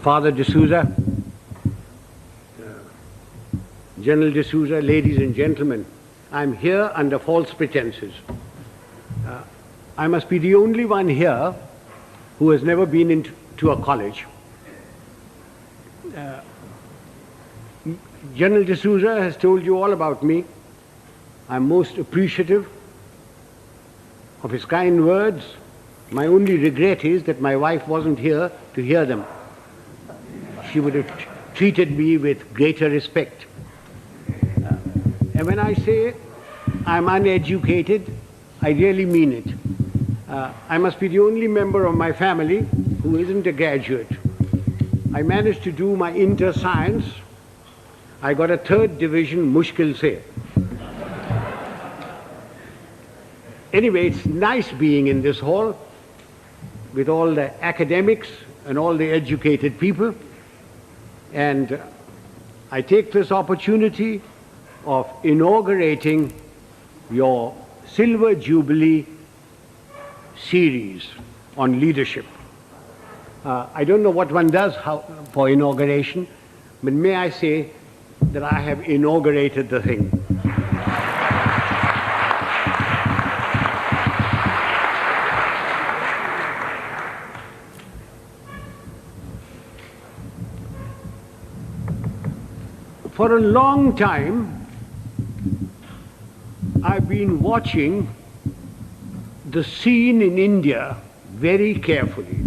Father D'Souza, General D'Souza, ladies and gentlemen, I'm here under false pretenses. I must be the only one here who has never been into a college. General D'Souza has told you all about me. I'm most appreciative of his kind words. My only regret is that my wife wasn't here to hear them. She would have treated me with greater respect. And when I say I'm uneducated, I really mean it. I must be the only member of my family who isn't a graduate. I managed to do my inter-science. I got a 3rd division, mushkil se. Anyway, it's nice being in this hall with all the academics and all the educated people. And I take this opportunity of inaugurating your Silver Jubilee series on leadership. I don't know what one does for inauguration, but may I say that I have inaugurated the thing. For a long time, I've been watching the scene in India very carefully.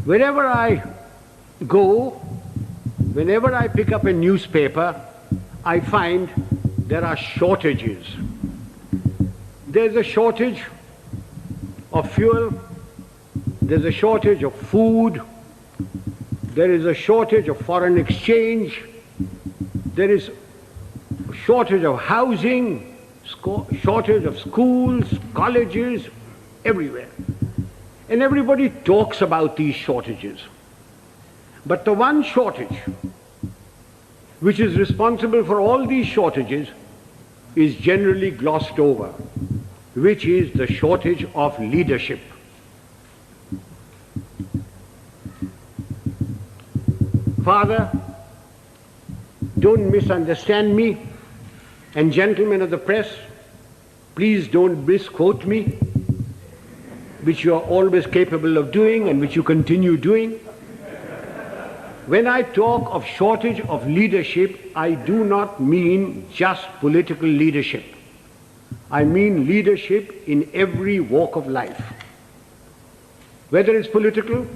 Wherever I go, whenever I pick up a newspaper, I find there are shortages. There's a shortage of fuel, there's a shortage of food, there is a shortage of foreign exchange, there is a shortage of housing, shortage of schools, colleges, everywhere. And everybody talks about these shortages. But the one shortage which is responsible for all these shortages is generally glossed over, which is the shortage of leadership. Father, don't misunderstand me, and gentlemen of the press, please don't misquote me, which you are always capable of doing and which you continue doing. When I talk of shortage of leadership, I do not mean just political leadership. I mean leadership in every walk of life. Whether it's political,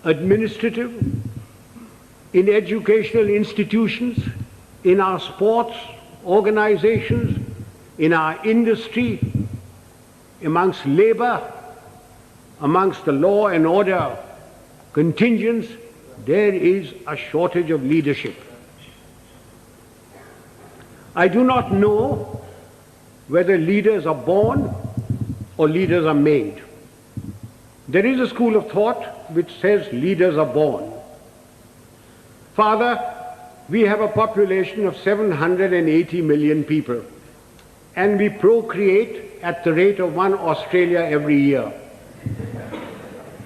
administrative, in educational institutions, in our sports organizations, in our industry, amongst labor, amongst the law and order contingents, there is a shortage of leadership. I do not know whether leaders are born or leaders are made. There is a school of thought which says leaders are born. Father, we have a population of 780 million people, and we procreate at the rate of 1 Australia every year.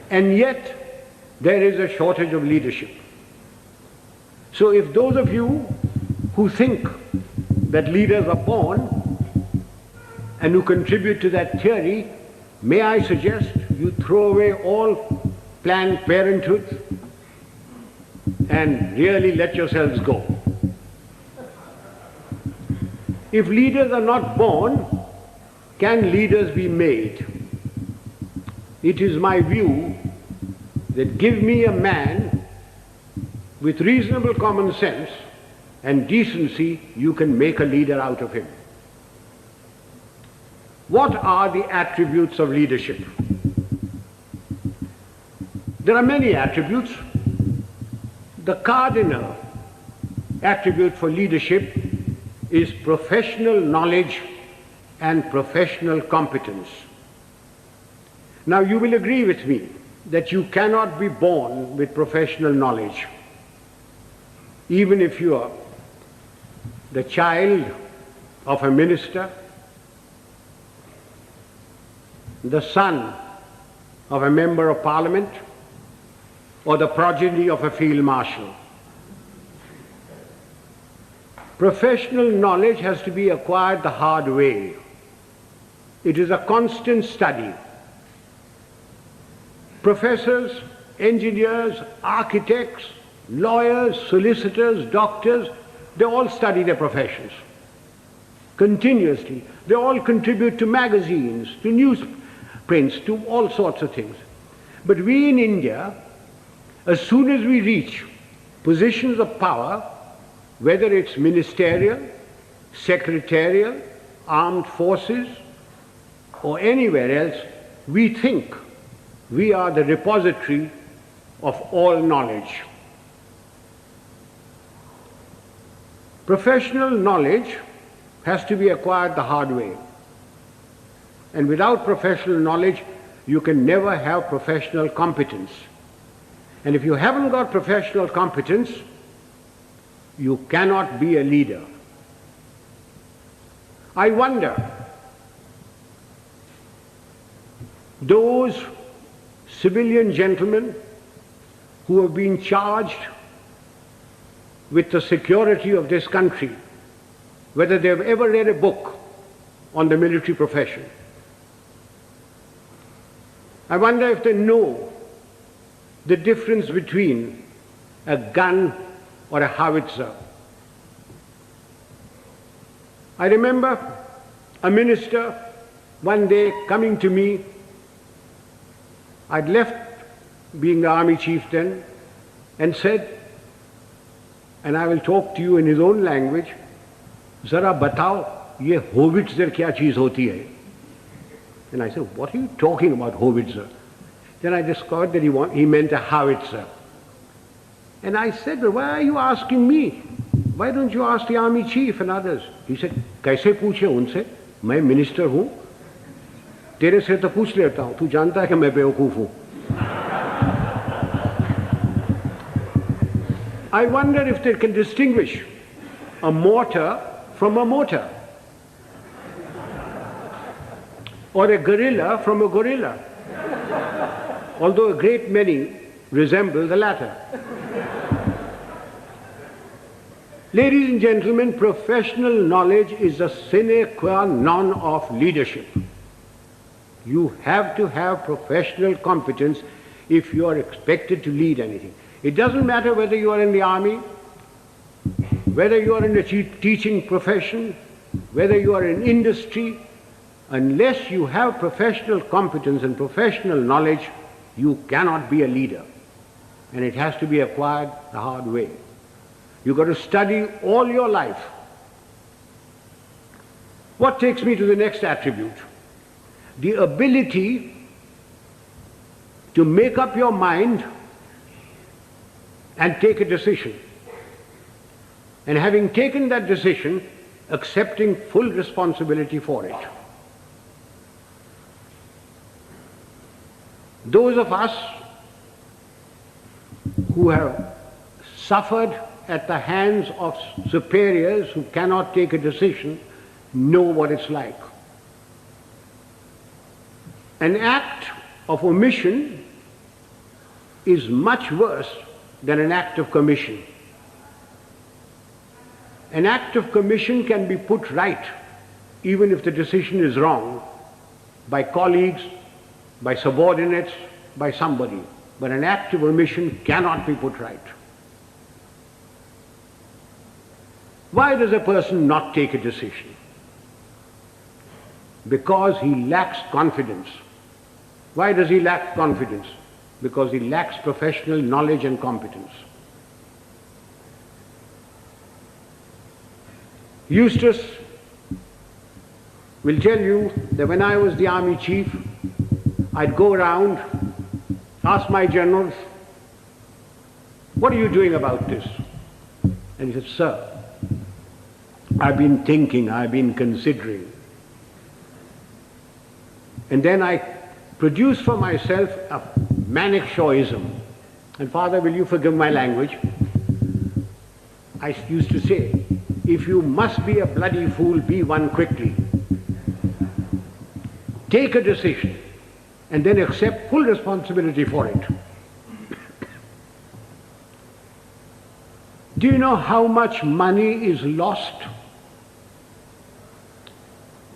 And yet, there is a shortage of leadership. So if those of you who think that leaders are born and who contribute to that theory, may I suggest you throw away all Planned Parenthood and really let yourselves go. If leaders are not born, can leaders be made? It is my view that give me a man with reasonable common sense and decency, you can make a leader out of him. What are the attributes of leadership? There are many attributes. The cardinal attribute for leadership is professional knowledge and professional competence. Now you will agree with me that you cannot be born with professional knowledge. Even if you are the child of a minister, the son of a member of parliament or the progeny of a field marshal. Professional knowledge has to be acquired the hard way. It is a constant study. Professors, engineers, architects, lawyers, solicitors, doctors, they all study their professions continuously. They all contribute to magazines, to newsprints, to all sorts of things. But we in India, as soon as we reach positions of power, whether it's ministerial, secretarial, armed forces, or anywhere else, we think we are the repository of all knowledge. Professional knowledge has to be acquired the hard way. And without professional knowledge, you can never have professional competence. And if you haven't got professional competence, you cannot be a leader. I wonder, those civilian gentlemen who have been charged with the security of this country, whether they have ever read a book on the military profession. I wonder if they know the difference between a gun or a howitzer. I remember a minister one day coming to me. I'd left being the army chief then, and said, and I will talk to you in his own language, "Zara batao, ye howitzer kya cheez hoti hai?" And I said, "What are you talking about, howitzer?" Then I discovered that he meant a howitzer. And I said, "Well, why are you asking me? Why don't you ask the army chief and others?" He said, "Kaise पूछे उनसे? मैं minister हूँ, तेरे से तो पूछ लेता हूँ, तू जानता है कि मैं बेवकूफ हूँ." I wonder if they can distinguish a mortar from a motor, or a gorilla from a gorilla, although a great many resemble the latter. Ladies and gentlemen, professional knowledge is a sine qua non of leadership. You have to have professional competence if you are expected to lead anything. It doesn't matter whether you are in the army, whether you are in a teaching profession, whether you are in industry. Unless you have professional competence and professional knowledge, you cannot be a leader. And it has to be acquired the hard way. You've got to study all your life. What takes me to the next attribute? The ability to make up your mind and take a decision. And having taken that decision, accepting full responsibility for it. Those of us who have suffered at the hands of superiors who cannot take a decision know what it's like. An act of omission is much worse than an act of commission. An act of commission can be put right, even if the decision is wrong, by colleagues, by subordinates, by somebody. But an act of omission cannot be put right. Why does a person not take a decision? Because he lacks confidence. Why does he lack confidence? Because he lacks professional knowledge and competence. Eustace will tell you that when I was the army chief, I'd go around, ask my generals, "What are you doing about this?" And he said, "Sir, I've been thinking, I've been considering." And then I produce for myself a Manekshawism. And Father, will you forgive my language? I used to say, if you must be a bloody fool, be one quickly. Take a decision and then accept full responsibility for it. Do you know how much money is lost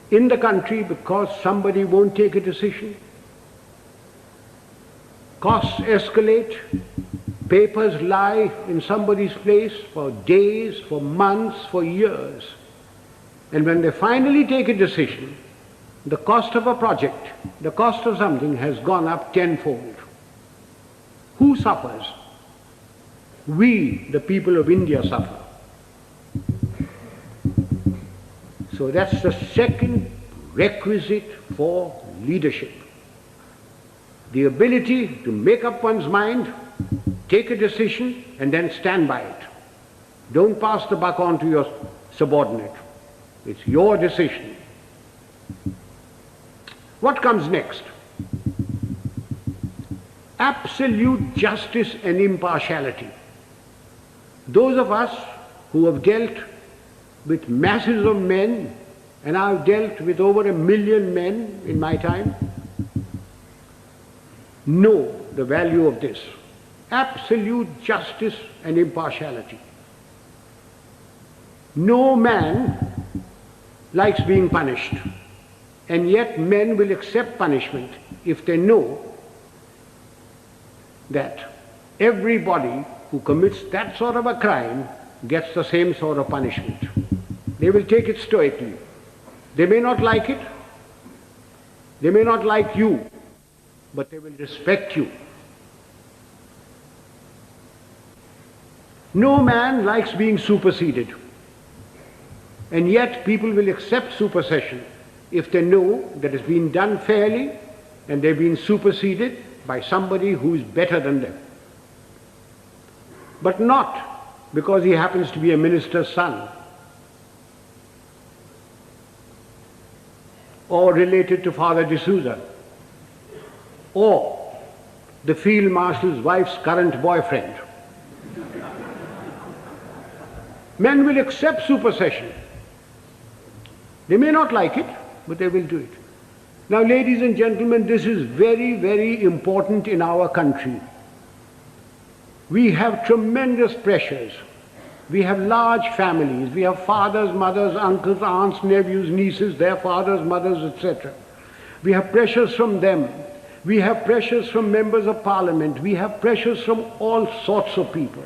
in the country because somebody won't take a decision? Costs escalate, papers lie in somebody's place for days, for months, for years. And when they finally take a decision, the cost of a project, the cost of something has gone up tenfold. Who suffers? We, the people of India, suffer. So that's the second requisite for leadership. The ability to make up one's mind, take a decision, and then stand by it. Don't pass the buck on to your subordinate. It's your decision. What comes next? Absolute justice and impartiality. Those of us who have dealt with masses of men, and I've dealt with over 1 million men in my time, know the value of this. Absolute justice and impartiality. No man likes being punished, and yet men will accept punishment if they know that everybody who commits that sort of a crime gets the same sort of punishment. They will take it stoically. They may not like it, they may not like you, but they will respect you. No man likes being superseded, and yet people will accept supersession if they know that it's been done fairly and they've been superseded by somebody who is better than them. But not because he happens to be a minister's son or related to Father D'Souza or the field marshal's wife's current boyfriend. Men will accept supersession. They may not like it, but they will do it. Now, ladies and gentlemen, this is very, very important in our country. We have tremendous pressures. We have large families. We have fathers, mothers, uncles, aunts, nephews, nieces, their fathers, mothers, etc. We have pressures from them. We have pressures from members of parliament. We have pressures from all sorts of people.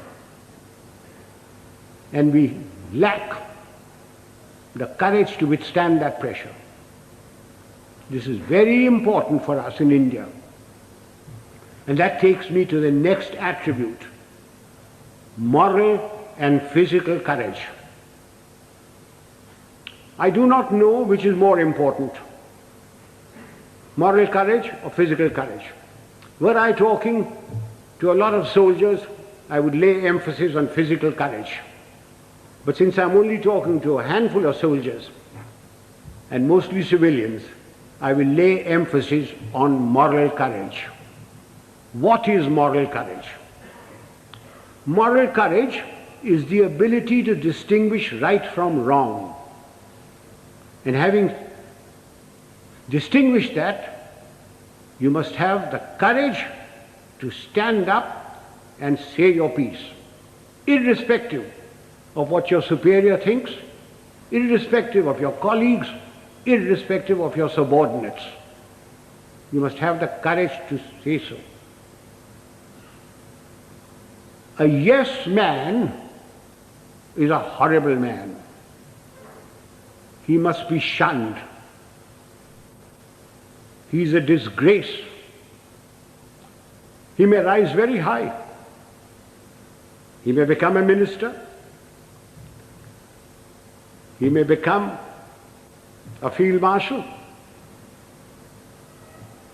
And we lack the courage to withstand that pressure. This is very important for us in India. And that takes me to the next attribute: moral and physical courage. I do not know which is more important, moral courage or physical courage. Were I talking to a lot of soldiers, I would lay emphasis on physical courage. But since I'm only talking to a handful of soldiers, and mostly civilians, I will lay emphasis on moral courage. What is moral courage? Moral courage is the ability to distinguish right from wrong. And having distinguished that, you must have the courage to stand up and say your piece, irrespective of what your superior thinks, irrespective of your colleagues, irrespective of your subordinates. You must have the courage to say so. A yes man is a horrible man. He must be shunned. He is a disgrace. He may rise very high. He may become a minister. He may become a field marshal,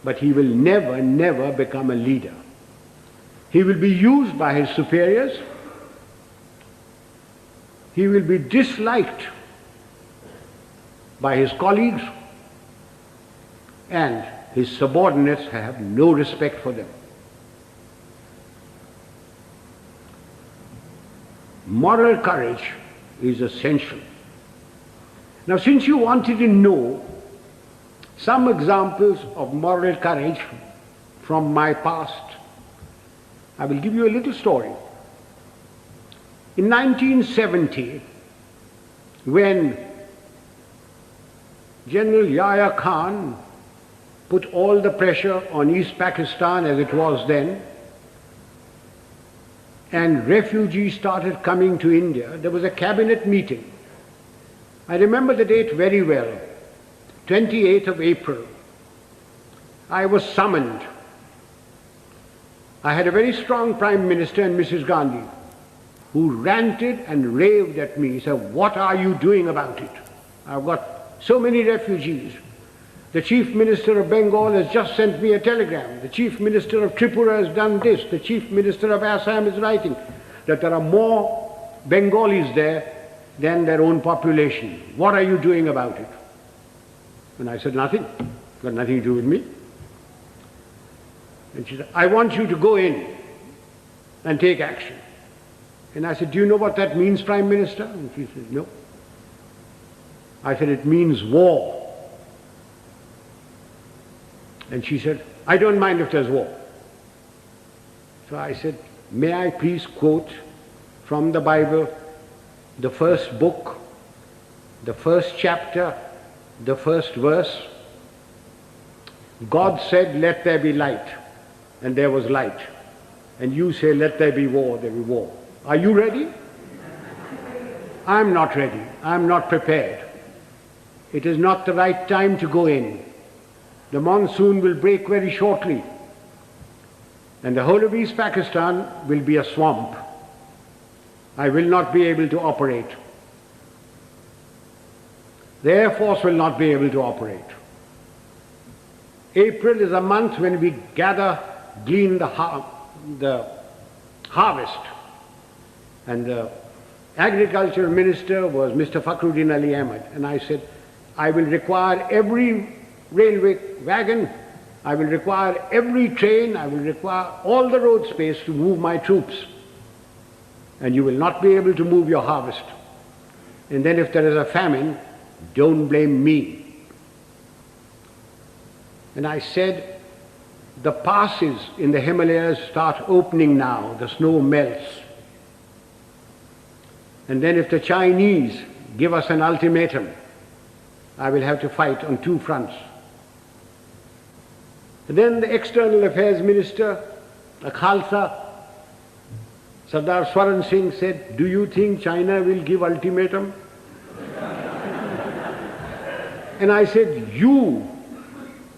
but he will never, never become a leader. He will be used by his superiors. He will be disliked by his colleagues, and his subordinates have no respect for them. Moral courage is essential. Now, since you wanted to know some examples of moral courage from my past. I will give you a little story. In 1970, when General Yahya Khan put all the pressure on East Pakistan as it was then, and refugees started coming to India, there was a cabinet meeting. I remember the date very well, 28th of April. I was summoned. I had a very strong Prime Minister and Mrs. Gandhi, who ranted and raved at me, said, "What are you doing about it? I've got so many refugees. The Chief Minister of Bengal has just sent me a telegram. The Chief Minister of Tripura has done this. The Chief Minister of Assam is writing that there are more Bengalis there than their own population. What are you doing about it?" And I said, "Nothing. Got nothing to do with me." And she said, "I want you to go in and take action." And I said, "Do you know what that means, Prime Minister?" And she said, "No." I said, "It means war." And she said, "I don't mind if there's war." So I said, "May I please quote from the Bible, the first book, the first chapter, the first verse? God said, 'Let there be light,' and there was light. And you say, 'Let there be war,' there be war. Are you ready?" "I'm not ready. I'm not prepared. It is not the right time to go in. The monsoon will break very shortly, and the whole of East Pakistan will be a swamp. I will not be able to operate. The Air Force will not be able to operate. April is a month when we glean the harvest." And the Agriculture Minister was Mr. Fakhruddin Ali Ahmed. And I said, "I will require every railway wagon, I will require every train, I will require all the road space to move my troops. And you will not be able to move your harvest. And then if there is a famine, don't blame me." And I said, the passes in the Himalayas start opening now, the snow melts. And then if the Chinese give us an ultimatum, I will have to fight on two fronts. And then the External Affairs Minister, a Khalsa, Sardar Swaran Singh, said, "Do you think China will give ultimatum?" And I said, "You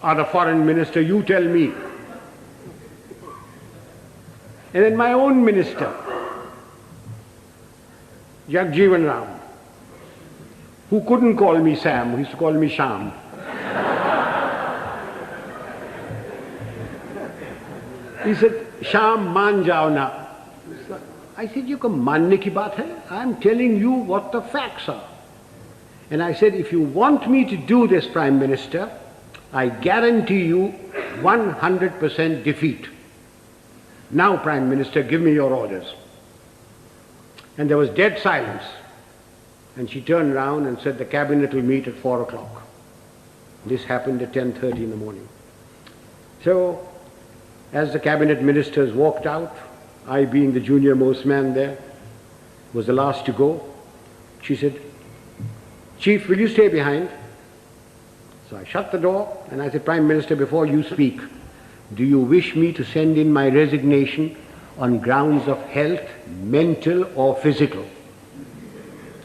are the foreign minister, you tell me." And then my own minister, Jagjeevan Ram, who couldn't call me Sam, he used to call me Sham. He said, "Sham, मान जाओ ना." I said, "ये कोई मानने की बात है? I'm telling you what the facts are." And I said, "If you want me to do this, Prime Minister, I guarantee you 100% defeat. Now, Prime Minister, give me your orders." And there was dead silence. And she turned round and said, "The cabinet will meet at 4 o'clock. This happened at 10:30 in the morning. So, as the cabinet ministers walked out, I being the junior most man there, was the last to go, she said, "Chief, will you stay behind?" So I shut the door and I said, "Prime Minister, before you speak, do you wish me to send in my resignation on grounds of health, mental or physical?"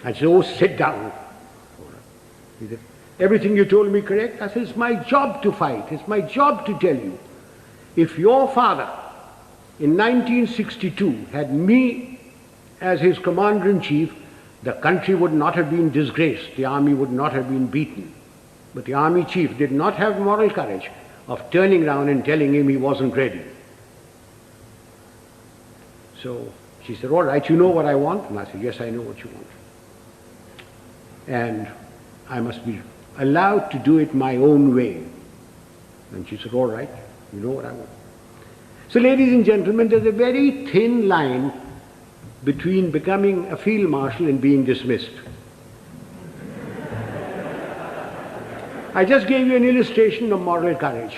I said, "Oh, sit down." He said, "Everything you told me correct?" I said, "It's my job to fight. It's my job to tell you. If your father in 1962 had me as his commander-in-chief, the country would not have been disgraced. The army would not have been beaten. But the army chief did not have moral courage of turning around and telling him he wasn't ready." So she said, "All right, you know what I want?" And I said, "Yes, I know what you want. And I must be allowed to do it my own way." And she said, "All right, you know what I want." So, ladies and gentlemen, there's a very thin line between becoming a field marshal and being dismissed. I just gave you an illustration of moral courage.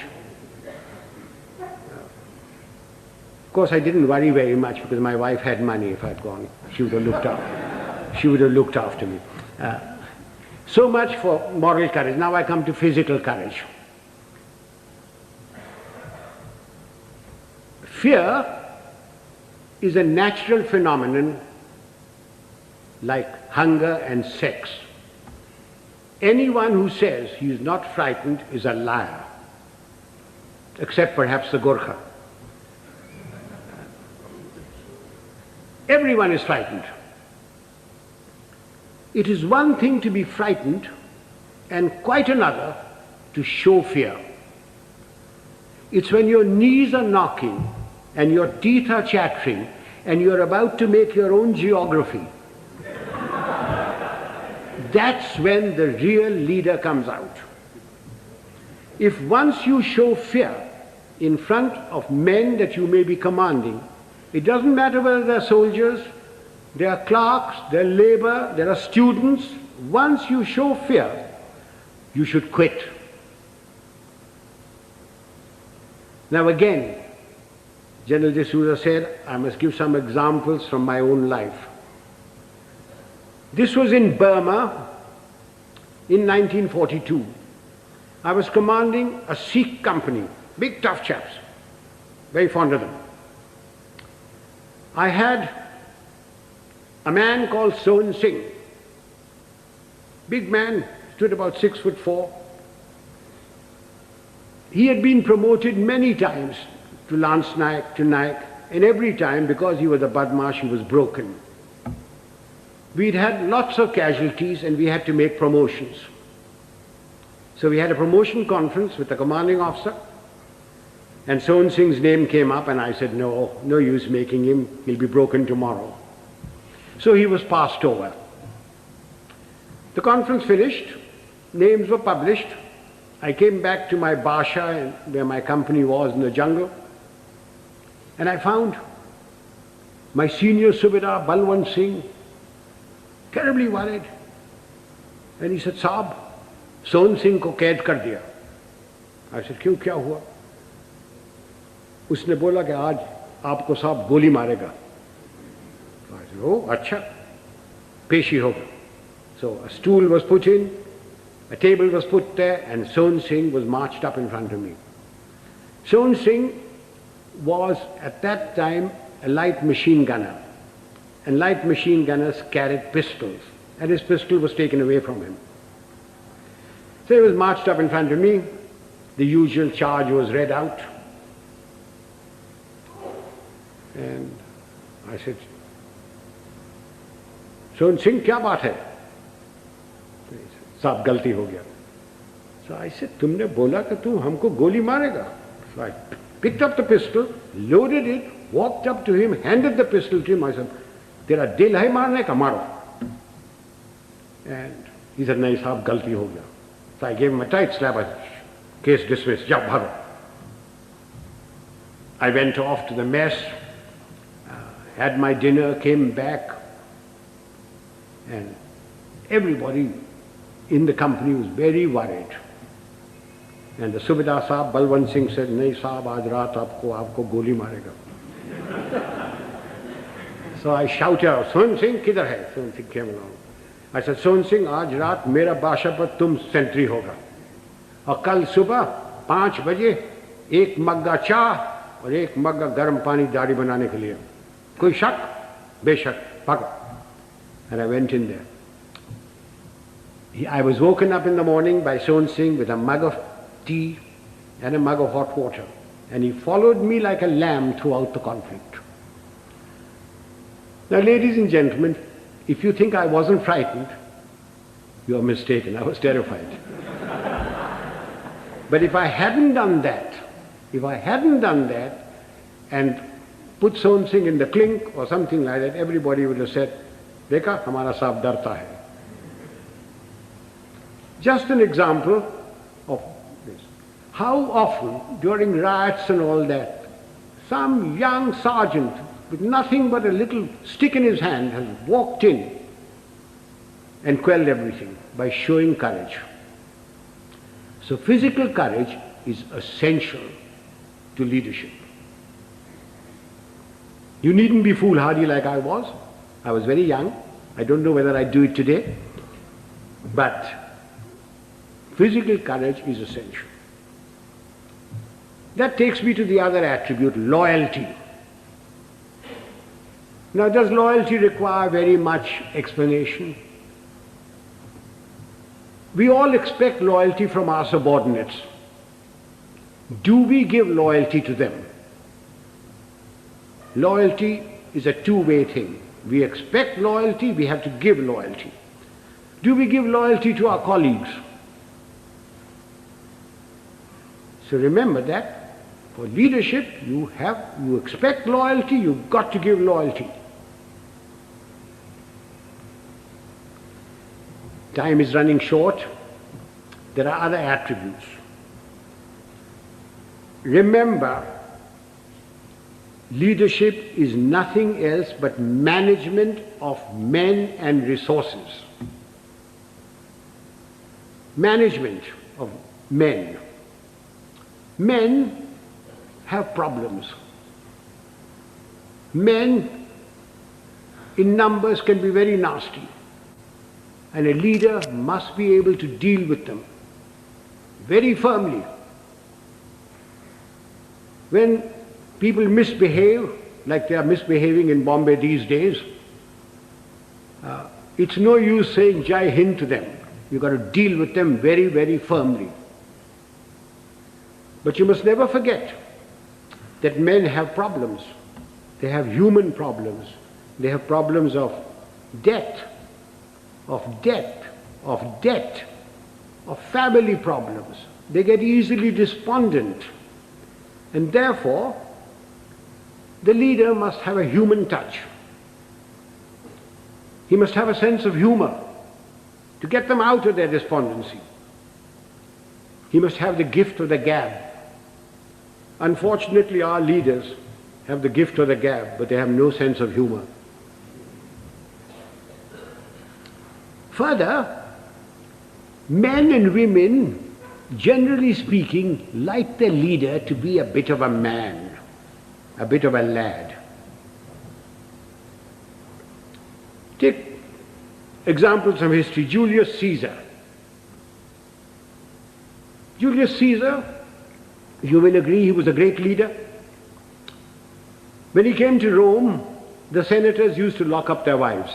course, I didn't worry very much because my wife had money. If I'd gone, she would have looked after. She would have looked after me. So much for moral courage. Now I come to physical courage. Fear is a natural phenomenon like hunger and sex. Anyone who says he is not frightened is a liar, except perhaps the Gorkha. Everyone is frightened. It is one thing to be frightened and quite another to show fear. It's when your knees are knocking and your teeth are chattering and you're about to make your own geography. That's when the real leader comes out. If once you show fear in front of men that you may be commanding, it doesn't matter whether they're soldiers, they are clerks, they're labor, there are students. Once you show fear, you should quit. Now again, General D'Souza said, I must give some examples from my own life. This was in Burma in 1942. I was commanding a Sikh company, big tough chaps, very fond of them. I had a man called Sohan Singh, big man, stood about 6'4". He had been promoted many times to Lance Naik, to Naik, and every time, because he was a Badmash, he was broken. We'd had lots of casualties and we had to make promotions. So we had a promotion conference with the commanding officer, and Sohan Singh's name came up and I said, no use making him, he'll be broken tomorrow. So he was passed over. The conference finished, names were published. I came back to my Basha where my company was in the jungle, and I found my senior Subedar Balwant Singh terribly worried. And he said, Saab, Sohan Singh ko kaid kar diya. I said, क्यों क्या हुआ? उसने बोला कि आज आपको साहब गोली मारेगा. I said, oh, अच्छा, पेशी होगा. So a stool was put in, a table was put there, and Sohan Singh was marched up in front of me. Sohan Singh was at that time a light machine gunner, and light machine gunners carried pistols, and his pistol was taken away from him. So he was marched up in front of me, the usual charge was read out, and I said, Sohan Singh, क्या बात है? साहब गलती हो गया. So I said, तुमने बोला कि तू हमको गोली मारेगा. So I picked up the pistol, loaded it, walked up to him, handed the pistol to him. I said, तेरा दिल है मारने का, मारो. And he said, नहीं साहब गलती हो गया. So I gave him a tight slap. I said, case dismissed, जाओ भागो. I went off to the mess, had my dinner, came back, and everybody in the company was very worried. And the Subedar Saab, Balwant Singh said, नहीं साहब आज रात आपको गोली मारेगा. So I shouted out, Sohan Singh किधर है? Sohan Singh came along. I said, Sohan Singh आज रात मेरा बादशाह पर तुम सेंट्री होगा, और कल सुबह 5 बजे 1 मग्गा चाह और 1 मग्गा गर्म पानी दाढ़ी बनाने के लिए. कोई शक? बेशक, भागो. And I went in there. I was woken up in the morning by Sohan Singh with a mug of tea and a mug of hot water, and he followed me like a lamb throughout the conflict. Now, ladies and gentlemen, if you think I wasn't frightened, you are mistaken. I was terrified. But if I hadn't done that and put Sohan Singh in the clink or something like that, everybody would have said, देखा हमारा साहब डरता है. Just an example of this. How often during riots and all that, some young sergeant with nothing but a little stick in his hand has walked in and quelled everything by showing courage. So physical courage is essential to leadership. You needn't be foolhardy like I was. I was very young. I don't know whether I'd do it today. But physical courage is essential. That takes me to the other attribute, loyalty. Now, does loyalty require very much explanation? We all expect loyalty from our subordinates. Do we give loyalty to them? Loyalty is a two-way thing. We expect loyalty, we have to give loyalty. Do we give loyalty to our colleagues? So remember that for leadership, you expect loyalty, you've got to give loyalty. Time is running short. There are other attributes. Remember, leadership is nothing else but management of men and resources. Management of men. Men have problems. Men in numbers can be very nasty. And a leader must be able to deal with them very firmly. When people misbehave, like they are misbehaving in Bombay these days, it's no use saying Jai Hind to them. You've got to deal with them very, very firmly. But you must never forget that men have problems. They have human problems. They have problems of debt, of family problems. They get easily despondent. And therefore, the leader must have a human touch. He must have a sense of humor to get them out of their despondency. He must have the gift of the gab. Unfortunately, our leaders have the gift of the gab, but they have no sense of humor. Further, men and women, generally speaking, like their leader to be a bit of a man, a bit of a lad. Take examples from history. Julius Caesar. Julius Caesar, you will agree, he was a great leader. When he came to Rome, the senators used to lock up their wives.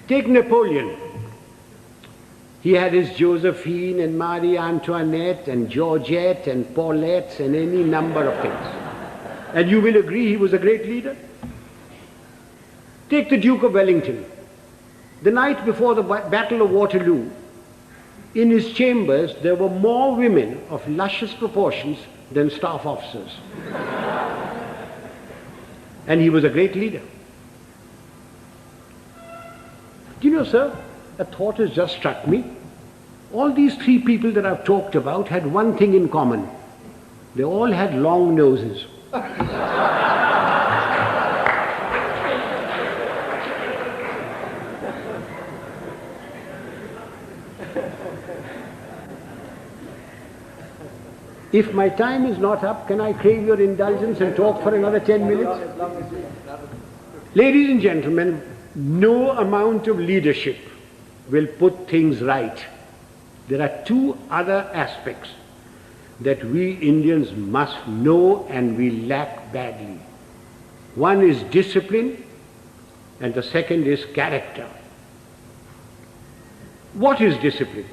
Take Napoleon. He had his Josephine and Marie Antoinette and Georgette and Paulette and any number of things. And you will agree he was a great leader. Take the Duke of Wellington. The night before the Battle of Waterloo, in his chambers there were more women of luscious proportions than staff officers. And he was a great leader. Do you know, sir, a thought has just struck me. All these three people that I've talked about had one thing in common. They all had long noses. If my time is not up, can I crave your indulgence and talk for another 10 minutes? Ladies and gentlemen, no amount of leadership will put things right. There are two other aspects that we Indians must know and we lack badly. One is discipline and the second is character. What is discipline?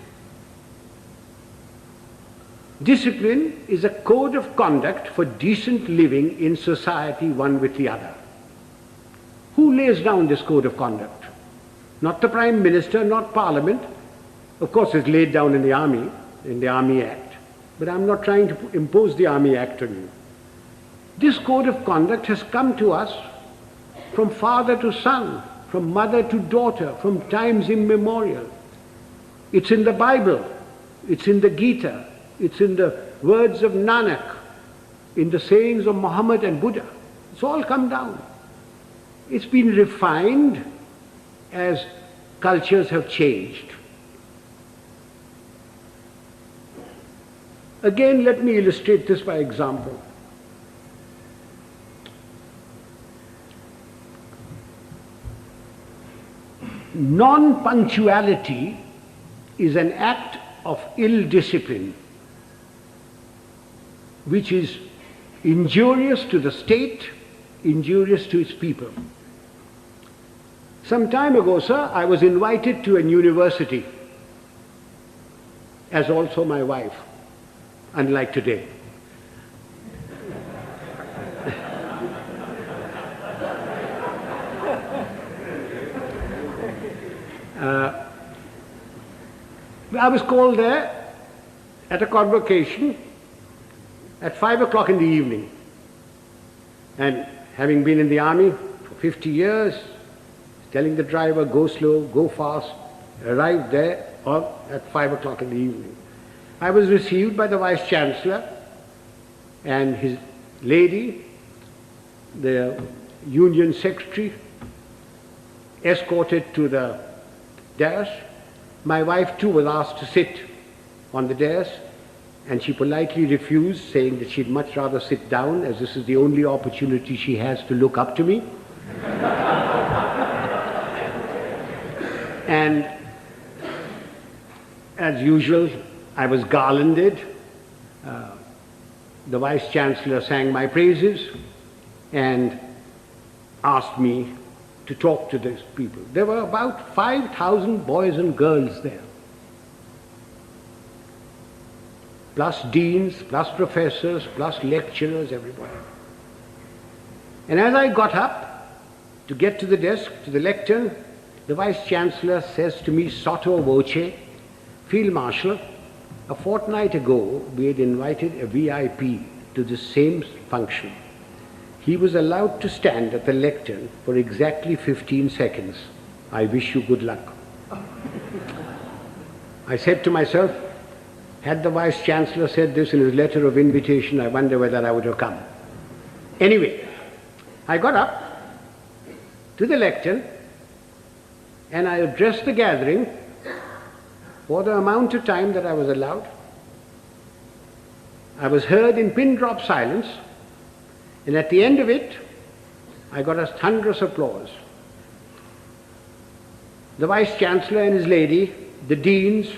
Discipline is a code of conduct for decent living in society, one with the other. Who lays down this code of conduct? Not the Prime Minister, not Parliament. Of course, it's laid down in the Army Act. But I'm not trying to impose the Army Act on you. This code of conduct has come to us from father to son, from mother to daughter, from times immemorial. It's in the Bible, it's in the Gita, it's in the words of Nanak, in the sayings of Muhammad and Buddha. It's all come down. It's been refined as cultures have changed. Again, let me illustrate this by example. non-punctuality is an act of ill discipline which is injurious to the state, injurious to its people. Some time ago, sir, I was invited to a university, as also my wife, unlike today. I was called there at a convocation at 5 o'clock in the evening. And having been in the army for 50 years, telling the driver, go slow, go fast, arrived there at 5 o'clock in the evening. I was received by the Vice Chancellor and his lady, the Union Secretary, escorted to the dais. My wife too was asked to sit on the dais, and she politely refused, saying that she'd much rather sit down, as this is the only opportunity she has to look up to me. And as usual, I was garlanded. The Vice Chancellor sang my praises and asked me to talk to these people. There were about 5,000 boys and girls there, plus deans, plus professors, plus lecturers, everybody. And as I got up to get to the desk, to the lectern, the Vice Chancellor says to me, sotto voce, Field Marshal, a fortnight ago we had invited a VIP to the same function. He was allowed to stand at the lectern for exactly 15 seconds. I wish you good luck. I said to myself, had the Vice Chancellor said this in his letter of invitation, I wonder whether I would have come. Anyway, I got up to the lectern and I addressed the gathering for the amount of time that I was allowed. I was heard in pin-drop silence, and at the end of it, I got a thunderous applause. The Vice Chancellor and his lady, the deans,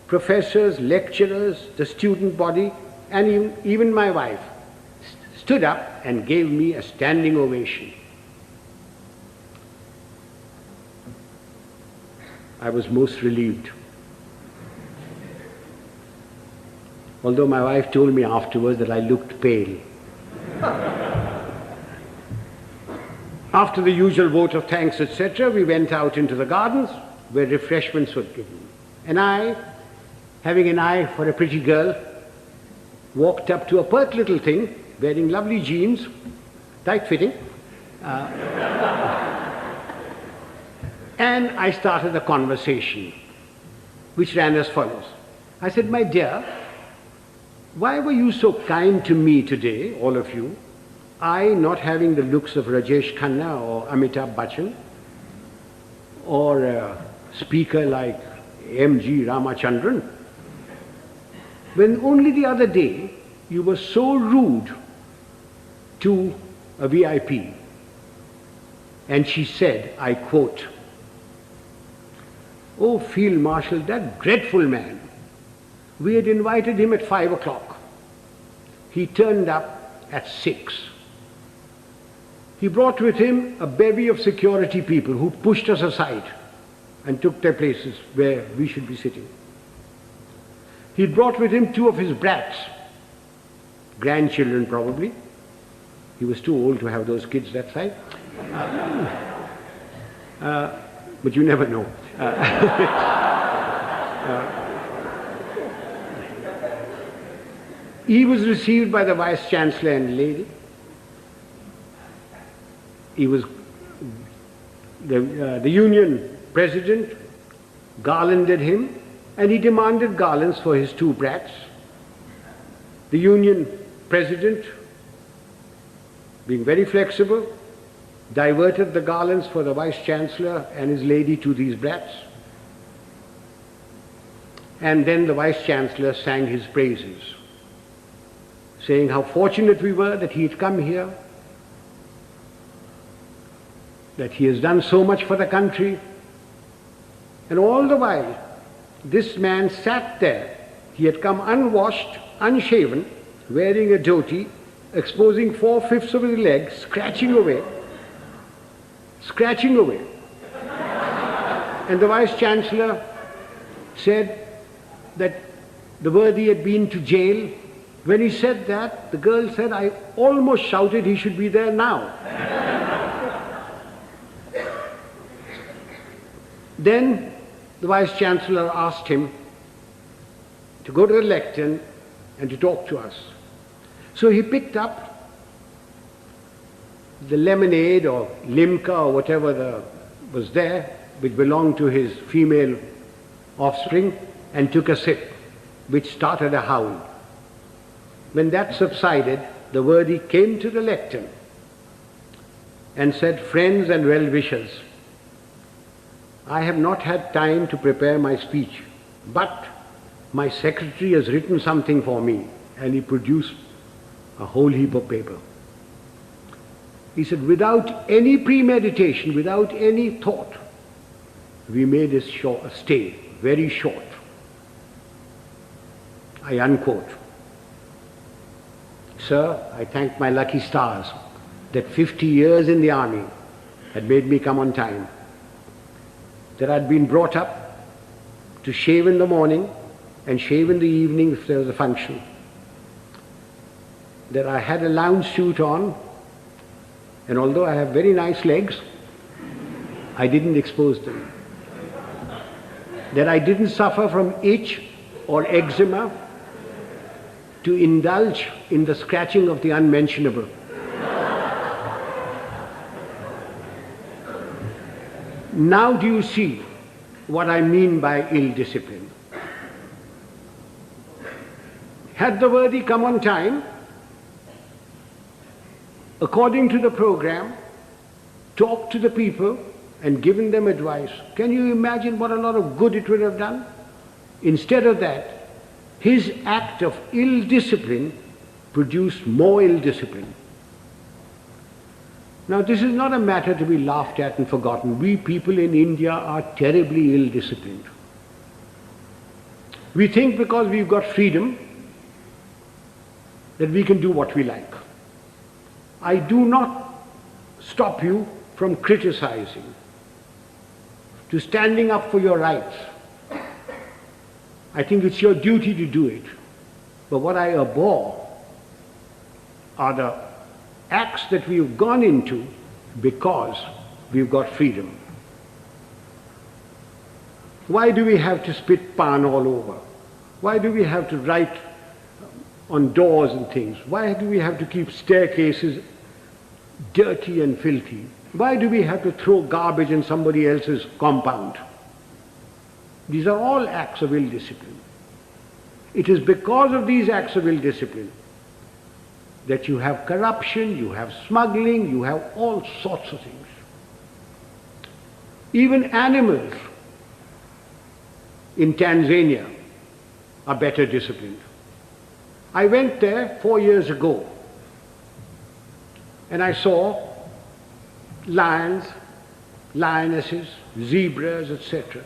professors, lecturers, the student body, and even my wife stood up and gave me a standing ovation. I was most relieved. Although my wife told me afterwards that I looked pale. After the usual vote of thanks, etc., we went out into the gardens where refreshments were given. And I, having an eye for a pretty girl, walked up to a pert little thing wearing lovely jeans, tight-fitting, and I started a conversation which ran as follows. I said, my dear, why were you so kind to me today, all of you? I not having the looks of Rajesh Khanna or Amitabh Bachchan, or a speaker like M.G. Ramachandran, when only the other day you were so rude to a VIP. And she said, I quote, "Oh, Field Marshal, that dreadful man. We had invited him at 5 o'clock. He turned up at 6. He brought with him a bevy of security people who pushed us aside and took their places where we should be sitting. He brought with him 2 of his brats, grandchildren probably. He was too old to have those kids that side. But you never know. He was received by the Vice Chancellor and lady. He was the Union President garlanded him, and he demanded garlands for his 2 brats. The Union President, being very flexible, diverted the garlands for the Vice Chancellor and his lady to these brats. And then the Vice Chancellor sang his praises, saying how fortunate we were that he had come here, that he has done so much for the country, And all the while, this man sat there. He had come unwashed, unshaven, wearing a dhoti, exposing 4/5 of his leg, scratching away. And the Vice-Chancellor said that the worthy had been to jail. When he said that, the girl said, I almost shouted he should be there now. Then the Vice-Chancellor asked him to go to the lectern and to talk to us. So he picked up the lemonade or limca or whatever was there, which belonged to his female offspring, and took a sip, which started a howl. When that subsided, the worthy came to the lectern and said, friends and well-wishers, I have not had time to prepare my speech, but my secretary has written something for me, and he produced a whole heap of paper. He said, without any premeditation, without any thought, we made a stay, very short. I unquote. Sir, I thank my lucky stars that 50 years in the army had made me come on time, that I'd been brought up to shave in the morning and shave in the evening if there was a function, that I had a lounge suit on, and although I have very nice legs, I didn't expose them, that I didn't suffer from itch or eczema to indulge in the scratching of the unmentionable. Now do you see what I mean by ill discipline? Had the worthy come on time, according to the program, talked to the people and given them advice, can you imagine what a lot of good it would have done? Instead of that, his act of ill discipline produced more ill discipline. Now, this is not a matter to be laughed at and forgotten. We people in India are terribly ill disciplined. We think because we've got freedom that we can do what we like. I do not stop you from criticizing, to standing up for your rights. I think it's your duty to do it. But what I abhor are the acts that we've gone into because we've got freedom. Why do we have to spit pan all over? Why do we have to write on doors and things? Why do we have to keep staircases dirty and filthy? Why do we have to throw garbage in somebody else's compound? These are all acts of ill discipline. It is because of these acts of ill discipline that you have corruption, you have smuggling, you have all sorts of things. Even animals in Tanzania are better disciplined. I went there 4 years ago and I saw lions, lionesses, zebras, etc.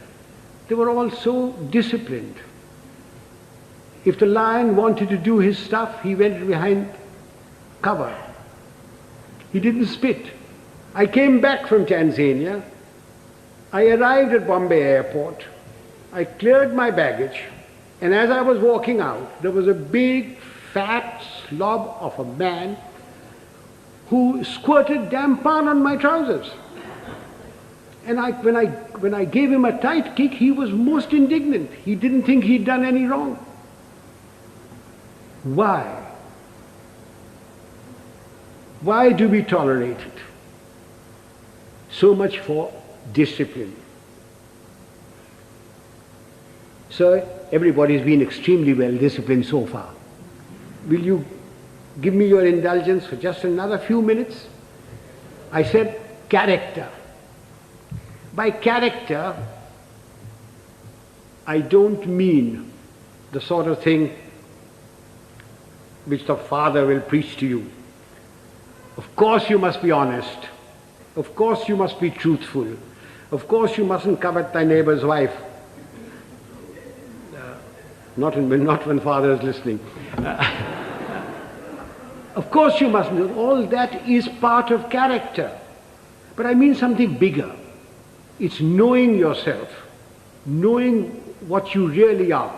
They were all so disciplined. If the lion wanted to do his stuff, he went behind cover. He didn't spit. I came back from Tanzania. I arrived at Bombay airport. I cleared my baggage, and as I was walking out, there was a big, fat slob of a man who squirted damn pan on my trousers. And when I gave him a tight kick, he was most indignant. He didn't think he'd done any wrong. Why? Why do we tolerate it? So much for discipline. So everybody's been extremely well disciplined so far. Will you give me your indulgence for just another few minutes? I said character. By character, I don't mean the sort of thing which the father will preach to you. Of course you must be honest. Of course you must be truthful. Of course you mustn't covet thy neighbor's wife. Not when father is listening. Of course you mustn't. All that is part of character. But I mean something bigger. It's knowing yourself, knowing what you really are.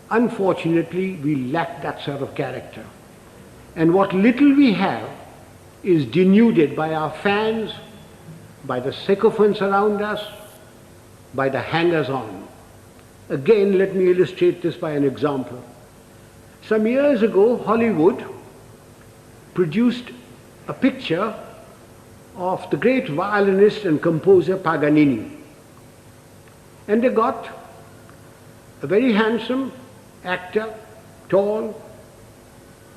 Unfortunately, we lack that sort of character. And what little we have is denuded by our fans, by the sycophants around us, by the hangers-on. Again, let me illustrate this by an example. Some years ago, Hollywood produced a picture of the great violinist and composer Paganini. And they got a very handsome actor, tall,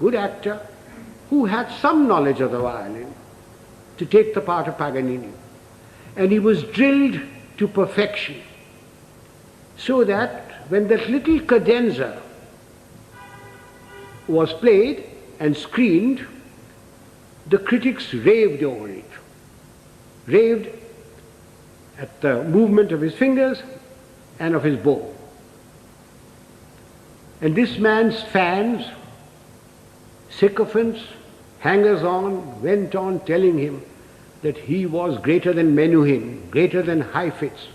good actor, who had some knowledge of the violin to take the part of Paganini. And he was drilled to perfection, so that when that little cadenza was played and screened, the critics raved over it, raved at the movement of his fingers and of his bow. And this man's fans, sycophants, hangers-on, went on telling him that he was greater than Menuhin, greater than Heifetz,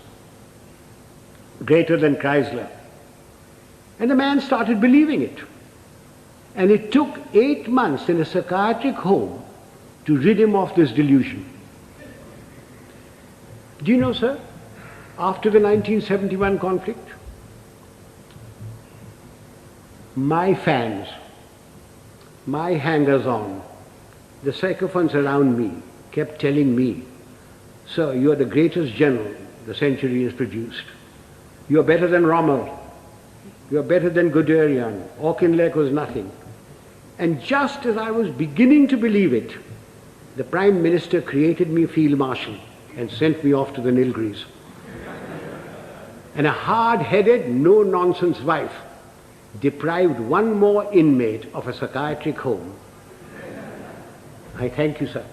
greater than Chrysler. And the man started believing it. And it took 8 months in a psychiatric home to rid him of this delusion. Do you know, sir, after the 1971 conflict, my fans, my hangers-on, the sycophants around me kept telling me, "Sir, you are the greatest general the century has produced. You are better than Rommel. You are better than Guderian. Auchinleck was nothing." And just as I was beginning to believe it, the Prime Minister created me Field Marshal and sent me off to the Nilgiris. And a hard-headed, no-nonsense wife deprived one more inmate of a psychiatric home. I thank you, sir.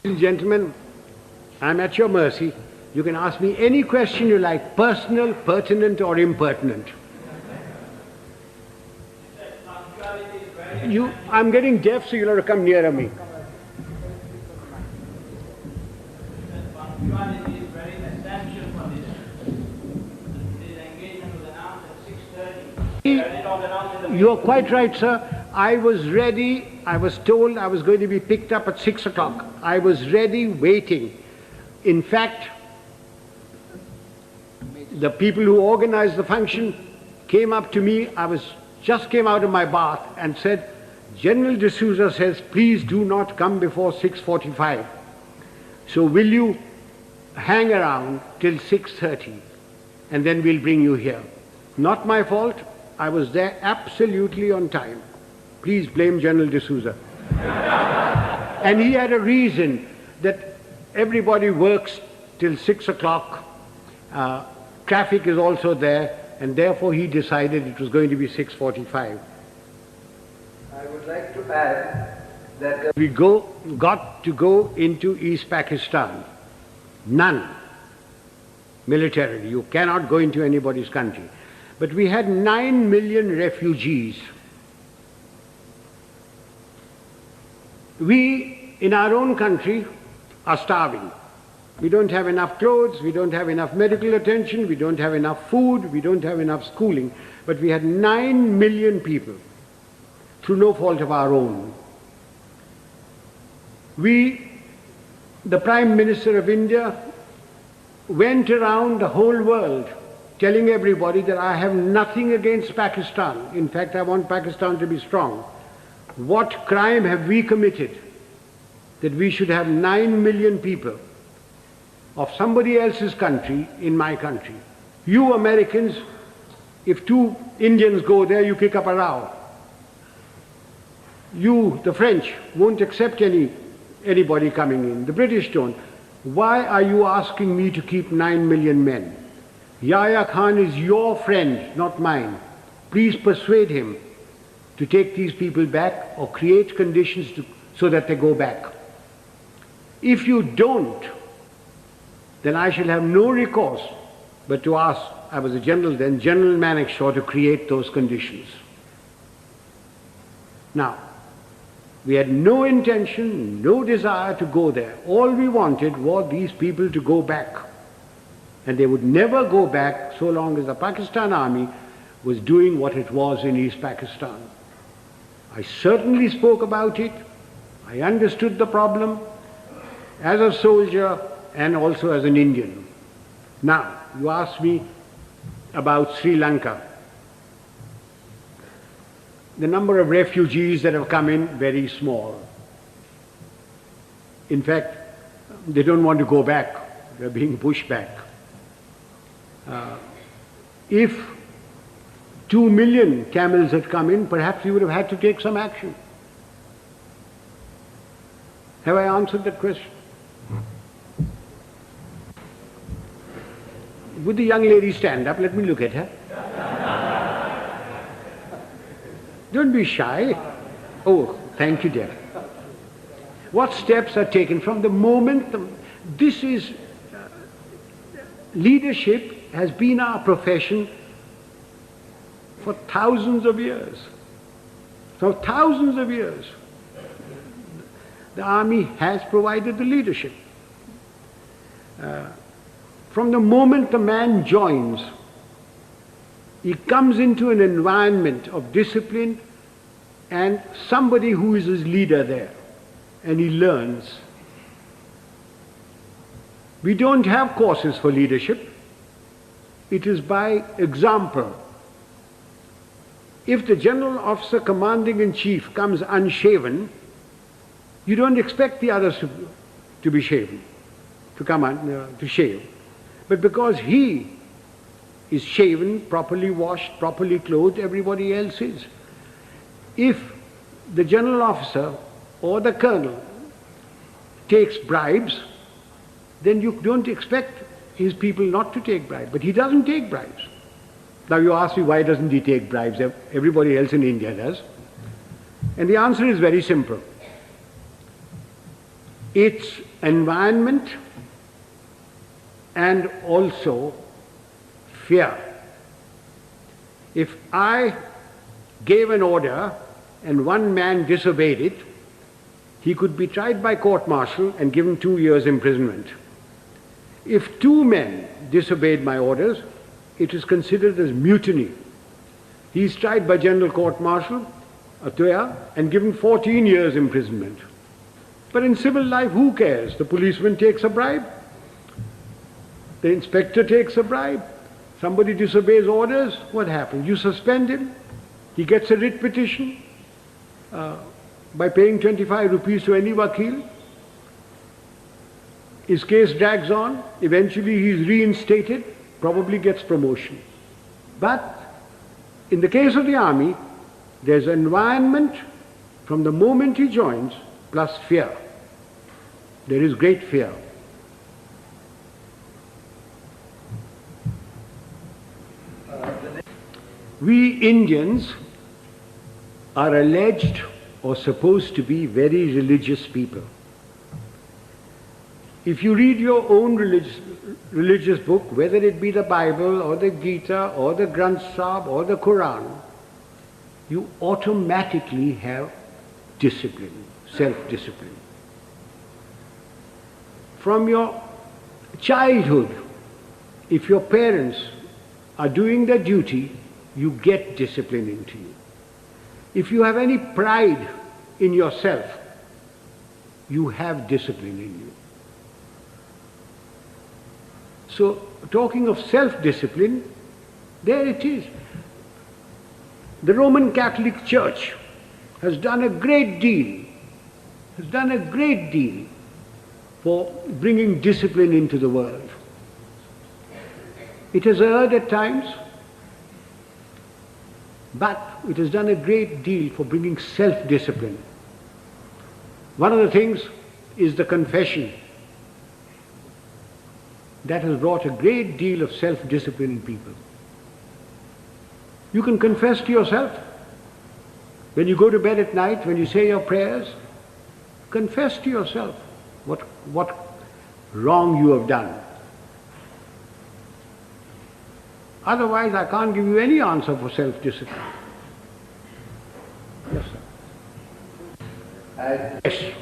Ladies and gentlemen, I'm at your mercy. You can ask me any question you like, personal, pertinent, or impertinent. I'm getting deaf, so you'll have to come nearer me. Punctuality is very essential for this. This engagement was announced at 6:30. You're quite right, sir. I was ready. I was told I was going to be picked up at 6 o'clock. I was ready, waiting. In fact, the people who organized the function came up to me. Just came out of my bath and said, "General D'Souza says, please do not come before 6:45. So will you hang around till 6:30 and then we'll bring you here." Not my fault. I was there absolutely on time. Please blame General D'Souza. And he had a reason that everybody works till 6 o'clock. Traffic is also there, and therefore he decided it was going to be 6:45. I would like to add that We got to go into East Pakistan. None. Militarily. You cannot go into anybody's country. But we had 9 million refugees. We, in our own country, are starving. We don't have enough clothes, we don't have enough medical attention, we don't have enough food, we don't have enough schooling. But we had 9 million people, through no fault of our own. The Prime Minister of India, went around the whole world telling everybody that I have nothing against Pakistan. In fact, I want Pakistan to be strong. What crime have we committed that we should have 9 million people of somebody else's country in my country? You Americans, if 2 Indians go there, you kick up a row. You, the French, won't accept anybody coming in. The British don't. Why are you asking me to keep 9 million men? Yahya Khan is your friend, not mine. Please persuade him to take these people back or create conditions so that they go back. If you don't, then I shall have no recourse but to ask, I was a general then, General Manekshaw to create those conditions. Now, we had no intention, no desire to go there. All we wanted was these people to go back. And they would never go back so long as the Pakistan army was doing what it was in East Pakistan. I certainly spoke about it. I understood the problem as a soldier and also as an Indian. Now, you asked me about Sri Lanka. The number of refugees that have come in, very small. In fact, they don't want to go back. They're being pushed back. If 2 million camels had come in, perhaps we would have had to take some action. Have I answered that question? Would the young lady stand up? Let me look at her. Don't be shy. Oh, thank you, dear. What steps are taken from the moment this is leadership has been our profession for thousands of years. For thousands of years. The army has provided the leadership. From the moment the man joins, he comes into an environment of discipline and somebody who is his leader there, and he learns. We don't have courses for leadership. It is by example. If the general officer commanding in chief comes unshaven, you don't expect the others to be shaven, to shave. But because he is shaven, properly washed, properly clothed, everybody else is. If the general officer or the colonel takes bribes, then you don't expect his people not to take bribes. But he doesn't take bribes. Now you ask me, why doesn't he take bribes? Everybody else in India does. And the answer is very simple. It's environment and also fear. If I gave an order and one man disobeyed it, he could be tried by court-martial and given 2 years imprisonment. If 2 men disobeyed my orders, it is considered as mutiny. He is tried by general court-martial, and given 14 years imprisonment. But in civil life, who cares? The policeman takes a bribe. The inspector takes a bribe. Somebody disobeys orders, what happens? You suspend him. He gets a writ petition by paying 25 rupees to any vakil. His case drags on. Eventually he is reinstated, probably gets promotion. But in the case of the army, there's an environment from the moment he joins plus fear. There is great fear. We Indians are alleged or supposed to be very religious people. If you read your own religious book, whether it be the Bible or the Gita or the Granth Sahib or the Quran, you automatically have discipline, self-discipline. From your childhood, if your parents are doing their duty, you get discipline into you. If you have any pride in yourself, you have discipline in you. So, talking of self-discipline, there it is. The Roman Catholic Church has done a great deal, for bringing discipline into the world. It has erred at times, but it has done a great deal for bringing self-discipline. One of the things is the confession. that has brought a great deal of self-discipline in people. You can confess to yourself. When you go to bed at night, when you say your prayers, confess to yourself what wrong you have done. Otherwise, I can't give you any answer for self-discipline. Yes, sir. As Yes.